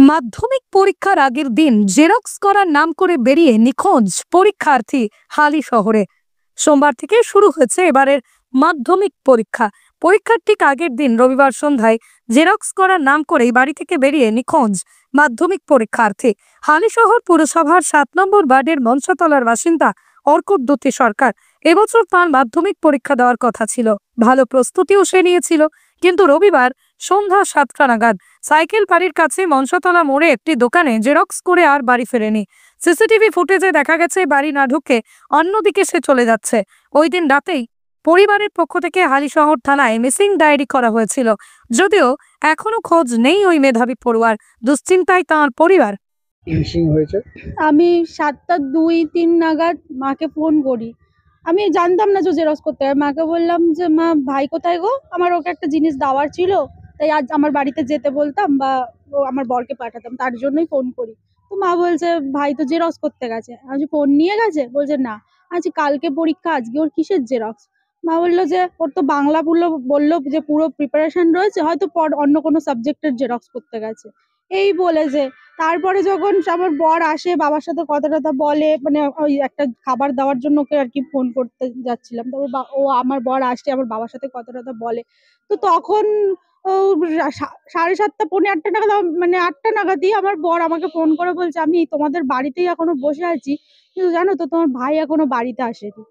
মাধ্যমিক পরীক্ষার আগের দিন জেরক্স করার নাম করে বেরিয়ে নিখোঁজ পরীক্ষার্থী হালি শহরে। সোমবার থেকে শুরু হয়েছে এবারের মাধ্যমিক পরীক্ষা। পরীক্ষার ঠিক আগের দিন রবিবার সন্ধ্যায় জেরক্স করার নাম করেই বাড়ি থেকে বেরিয়ে নিখোঁজ মাধ্যমিক পরীক্ষার্থী। হালিশহর পুরসভার 7 নম্বর ওয়ার্ডের মনসাতলার বাসিন্দা অর্কুট দ্যুতি সরকার। এবছর তার মাধ্যমিক পরীক্ষা দেওয়ার কথা ছিল, ভালো প্রস্তুতিও সে নিয়েছিল, কিন্তু রবিবার সন্ধ্যা 7টা নাগাদ সাইকেল বাড়ির কাছে মনসাতলা মোড়ে একটি দোকানে জেরক্স করে আর বাড়ি ফেরেনি। সিসিটিভি ফুটেজে দেখা গেছে বাড়ি না ঢুকে অন্যদিকে সে চলে যাচ্ছে। ওই দিন রাতেই পরিবারের পক্ষ থেকে হালিশহর থানায় মিসিং ডায়েরি করা হয়েছিল, যদিও এখনো খোঁজ নেই ওই মেধাবী পড়ুয়ার। দুশ্চিন্তায় তাঁর পরিবার। আমি 7:02-3 নাগাদ মাকে ফোন করি। আমি জানতাম না যে জেরক্স করতে হয়। মাকে বললাম যে মা, ভাই কোথায় গো, আমার ওকে একটা জিনিস দেওয়ার ছিল, তাই আজ আমার বাড়িতে যেতে বলতাম বা ও আমার বরকে পাঠাতাম, তার জন্যই ফোন করি। তো মা বলছে ভাই তো জেরক্স করতে গেছে। আমি ফোন নিয়ে গেছে? বলছে না, আজকে কালকে পরীক্ষা, আজকে ওর কিসের জেরক্স? মা বললো যে ওর তো বাংলা বললো যে পুরো প্রিপারেশন রয়েছে, হয়তো অন্য কোনো সাবজেক্টের জেরক্স করতে গেছে, এই বলেছে। তারপরে যখন আমার বর আসে, বাবার সাথে কথা টথা বলে, মানে ওই একটা খাবার দেওয়ার জন্য ওকে আর কি ফোন করতে যাচ্ছিলাম, তারপর ও আমার বর আসছে, আমার বাবার সাথে কথা টথা বলে। তো তখন ও 7:30 পৌনে 8টা নাগাদ, মানে 8টা নাগাদই আমার বর আমাকে ফোন করে বলছে আমি তোমাদের বাড়িতেই এখনো বসে আছি, কিন্তু জানো তো তোমার ভাই এখনো বাড়িতে আসেনি।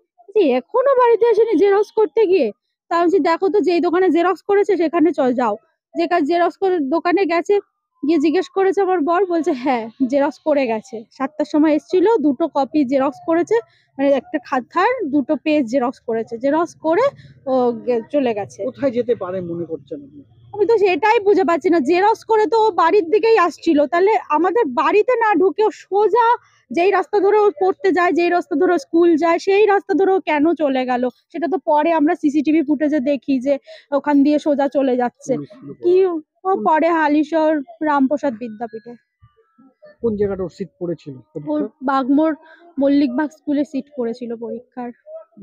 এখনো বাড়িতে আসেনি জেরক্স করতে গিয়ে? তা আমি দেখো তো, যেই দোকানে জেরক্স করেছে সেখানে যাও। যে কাজ জেরক্স করে দোকানে গেছে, গিয়ে জিজ্ঞেস করেছে আমার বর, বলছে হ্যাঁ জেরক্স করে গেছে, 7টার সময় এসেছিল, 2টো কপি জেরক্স করেছে, মানে একটা খাতার 2টো পেজ জেরক্স করেছে, জেরক্স করে ও চলে গেছে। কোথায় যেতে পারে মনে করছেন আপনি? আমি তো সেটাই বুঝে পাচ্ছি না। জেরক্স করে তো ও বাড়ির দিকেই আসছিল, তাহলে আমাদের বাড়িতে না ঢুকে ও সোজা যেই রাস্তা ধরে ও পড়তে যায়, যেই রাস্তা ধরে স্কুল যায়, সেই রাস্তা ধরে ও কেন চলে গেল? সেটা তো পরে আমরা সিসিটিভি ফুটেজে দেখি যে ওখান দিয়ে সোজা চলে যাচ্ছে। কি ও পরে হালিশহর রামপ্রসাদ বিদ্যাপীঠে। কোন জায়গাটা ওর সিট পড়েছিল? ওর বাগমোড় মল্লিকবাগ স্কুলে সিট পড়েছিল পরীক্ষার।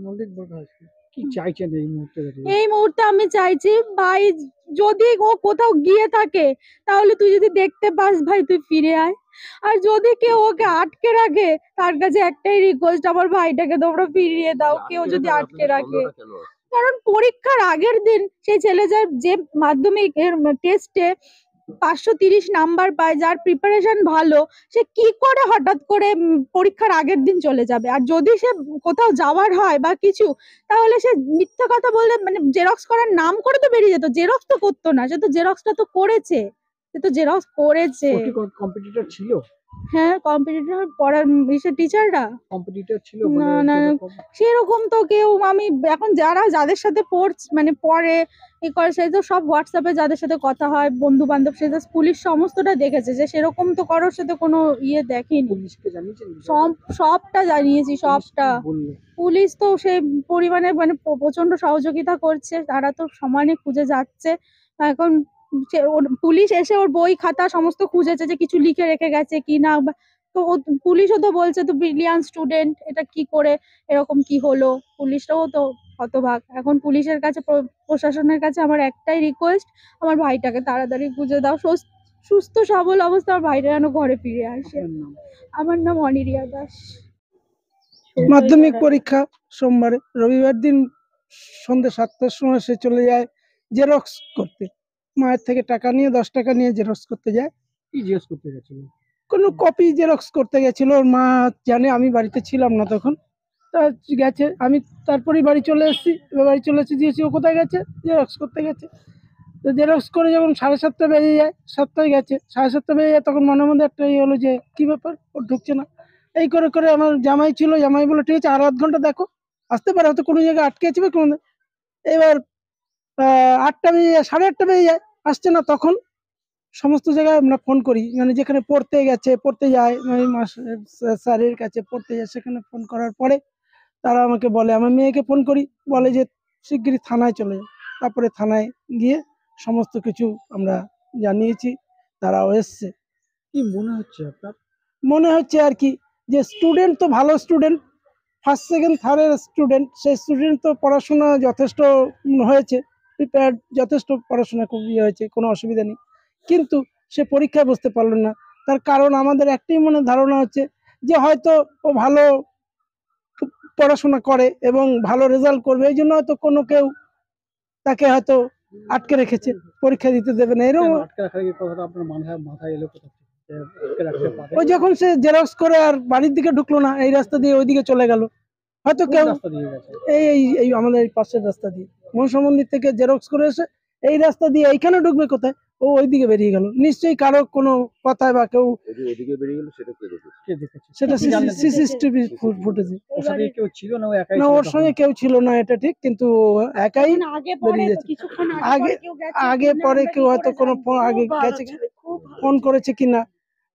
মল্লিকবাগ হাই স্কুল। কি চাইছেন এই মুহূর্তে? এই মুহূর্তে আমি চাইছি ভাই, যদি ও কোথাও গিয়ে থাকে তাহলে তুই যদি দেখতে পাস ভাই, তুই ফিরে আয়। আর যদি কেউ ওকে আটকে রাখে, তার কাছে একটাই রিকোয়েস্ট, আমার ভাইটাকে তোমরা ফিরিয়ে দাও, কেউ যদি আটকে রাখে। কারণ পরীক্ষার আগের দিন সেই ছেলে যে মাধ্যমিক এর টেস্টে 530 নাম্বার পায়, যার প্রিপারেশন ভালো, সে কি করে হঠাৎ করে পরীক্ষার আগের দিন চলে যাবে? আর যদি সে কোথাও যাওয়ার হয় বা কিছু, তাহলে সে মিথ্যা কথা বললে, মানে জেরক্স করার নাম করে তো বেরিয়ে যেত, জেরক্স তো করতো না। সে তো জেরক্সটা তো করেছে, সে তো জেরক্স করেছে। কম্পিটিটর ছিল? হ্যাঁ, কম্পিটিটর পড়ার টিচাররা কম্পিটিটর ছিল না না, সেরকম তো কেউ, আমি এখন যাদের সাথে মানে পড়ে এ করে, সেই তো সব হোয়াটসঅ্যাপে যাদের সাথে কথা হয়, বন্ধু বান্ধব, সে তো পুলিশ সমস্তটা দেখেছে, যে সেরকম তো কারোর সাথে কোনো ইয়ে দেখেনি। পুলিশকে জানিয়েছেন? সবটা জানিয়েছি, সবটা। পুলিশ তো সেই পরিমাণে মানে প্রচন্ড সহযোগিতা করছে, তারা তো সমানে খুঁজে যাচ্ছে। এখন পুলিশ এসে ওর বই খাতা সমস্ত খুঁজেছে, যে কিছু লিখে রেখে গেছে কি না। তো পুলিশও তো বলছে তো ব্রিলিয়ান্ট স্টুডেন্ট, এটা কি করে এরকম কি হলো? পুলিশরাও তো হতবাক। এখন পুলিশের কাছে, প্রশাসনের কাছে আমার একটাই রিকোয়েস্ট, আমার ভাইটাকে তাড়াতাড়ি খুঁজে দাও, সুস্থ সবল অবস্থা আমার ভাইটা যেন ঘরে ফিরে আসে। আমার নাম অনিরিয়া দাস। মাধ্যমিক পরীক্ষা সোমবারে, রবিবার দিন সন্ধ্যে 7টার সময় সে চলে যায় জেরক্স করতে। মায়ের থেকে টাকা নিয়ে 10 টাকা নিয়ে জেরক্স করতে যায়। কি জেরক্স করতে গেছিল? কোনো কপি জেরক্স করতে গেছিল। ওর মা জানে, আমি বাড়িতে ছিলাম না তখন। তা গেছে, আমি তারপরেই বাড়ি চলে এসেছি। বাড়ি চলে এসে দিয়েছি, ও কোথায় গেছে? জেরক্স করতে গেছে। তো জেরক্স করে যখন 7:30 বেজে যায়, 7টায় গেছে, 7:30 বেজে যায়, তখন মনের মধ্যে একটা হলো যে কি ব্যাপার, ও ঢুকছে না। এই করে করে আমার জামাই ছিল, জামাই বলে ঠিক আছে আর 1/2 ঘন্টা দেখো, আসতে পারে, হয়তো কোনো জায়গায় আটকে আছে বা কোনো। এবার 8টা বেজে যায়, 8:30 বেজে যায়, আসছে না। তখন সমস্ত জায়গায় আমরা ফোন করি, মানে যেখানে পড়তে গেছে, পড়তে যায়, মানে স্যারের কাছে পড়তে যায়, সেখানে ফোন করার পরে তারা আমাকে বলে, আমার মেয়েকে ফোন করি, বলে যে শিগগিরই থানায় চলে যায়। তারপরে থানায় গিয়ে সমস্ত কিছু আমরা জানিয়েছি, তারাও এসছে। কি মনে হচ্ছে আপনার? মনে হচ্ছে আর কি, যে স্টুডেন্ট তো ভালো স্টুডেন্ট, ফার্স্ট সেকেন্ড থার্ডের স্টুডেন্ট, সেই স্টুডেন্ট তো পড়াশোনা যথেষ্ট হয়েছে, প্রিপেয়ার্ড, যথেষ্ট পড়াশোনা খুব ইয়ে হয়েছে, কোনো অসুবিধা নেই। কিন্তু সে পরীক্ষায় বসতে পারলো না। তার কারণ আমাদের একটাই মনে ধারণা হচ্ছে যে হয়তো ও ভালো পড়াশোনা করে এবং ভালো রেজাল্ট করবে, এই জন্য হয়তো কোনো কেউ তাকে হয়তো আটকে রেখেছে, পরীক্ষা দিতে দেবে না। এরকম কেন আটকে রাখার এই কথাটা আপনার মাথায় এলো কোথা থেকে? যে আটকে রাখতে পারে? ওই যখন সে জেরক্স করে আর বাড়ির দিকে ঢুকলো না, এই রাস্তা দিয়ে ওইদিকে চলে গেল, হয়তো কোন কেউ রাস্তা দিয়ে গেছে? এই এই এই আমাদের এই পাশের রাস্তা দিয়ে মনসা মন্দির থেকে জেরক্স করে এসে এই রাস্তা দিয়ে এইখানে ঢুকবে কোথায়, ও ওইদিকে বেরিয়ে গেল। নিশ্চয়ই কারো কোনো কথায় বা কেউ ওদিকে বেরিয়ে গেল, সেটা কে দেখেছে? কে দেখেছে? সেটা আপনি জানলেন? সিসিটিভি ফুটেজে। ওর সাথে কেউ ছিল না, ও একাই না, ছিল ওর তখন? সঙ্গে কেউ ছিল না, এটা ঠিক, কিন্তু ও একাই মানে আগে পরে বেরিয়ে যাচ্ছে। কিছুক্ষণ আগে পরে কেউ গেছে আগে কিনা পরে আমরা কেউ কি হয়তো করে কোনো জানবো? আগে খুব ভালো গেছে, ছেলে, খুব ভালো ফোন ছেলে। করেছে কিনা।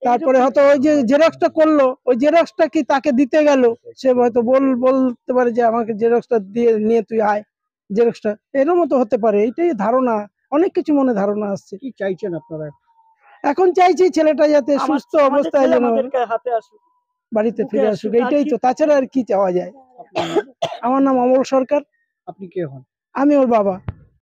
তারপরে হয়তো ওই যে জেরক্সটা করলো, ওই জেরক্সটা কি তাকে দিতে গেল, সে হয়তো বলতে পারে যে আমাকে জেরক্সটা দিয়ে নিয়ে তুই আয় জেরক্সটা, এরকম তো হতে পারে। এইটাই ধারণা, অনেক কিছু মনে ধারণা আসছে। কি চাইছেন আপনারা? এখন চাইছি ছেলেটা যাতে সুস্থ অবস্থায় যেন হাতে আসুক, বাড়িতে ফিরে আসুক, এইটাই তো, তাছাড়া আর কি চাওয়া যায়। আপনার নাম? আমার নাম অমল সরকার, আপনি কে হন? আমি ওর বাবা।